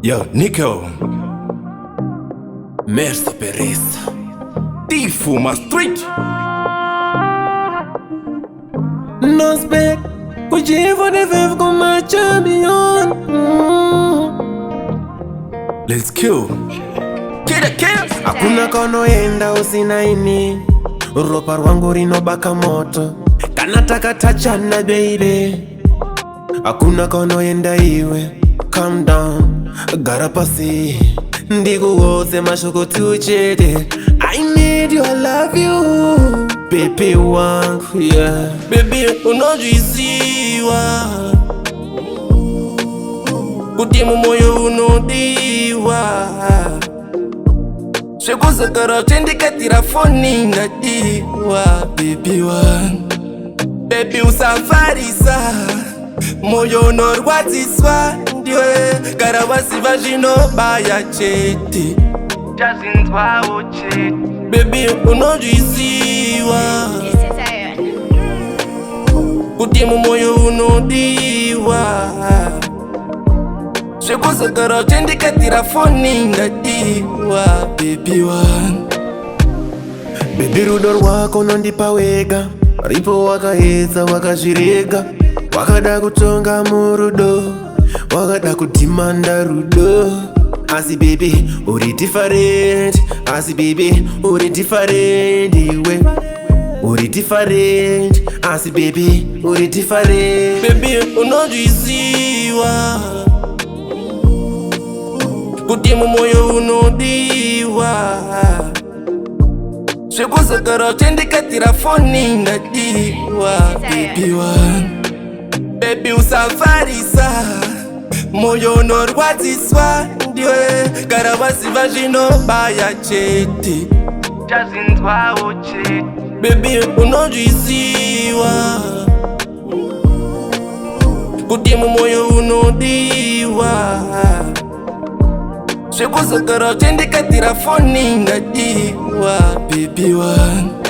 Yo, Nico. Mersa Perez. Tifuma Street. Nozback, hoje vou viver como uma champion. Let's kill. Kill. Hakuna konoenda usina ini. Ropa rwangu rinobaka moto. Kanataka tachana baby. Hakuna konoenda iwe. Calm down, gara pasi. Ndikuwoze mashoko tuchete. I need you, I love you. Baby wangu, yeah. Baby unodiwa, kuti Mumoyo Unodiwa. Shekuzakara tendikatira foni ngadiwa. Baby wangu, baby usafarisa. Moyo unorwadziswa ndiwe. Karavasiva zvinobaya chete. Chazinzwawo chete. Baby unodiwa, kuti Mumoyo Unodiwa. Shekuzakara tendikatira foni ngadiwa. Baby wangu, baby rudo rwako nondipa wega. Ripo wakaedza wakazvirega. Wakada kutonga murudo, wakada kudimanda rudo. Asi baby uri different, asi baby uri different iwe. Uri different, asi baby uri different. baby unodiziwa, kuti Mumoyo Unodiwa. Shekuzakara tendikatira foni ngadiwa. Baby wangu, baby usafarisa. Moyo unorwadziswa ndiwe. Karavasiva zvinobaya chete. Chazinzwawo chete. Baby unodiziwa, kuti Mumoyo Unodiwa. Shekuzakara tendikatira foni ngadiwa. Baby wangu,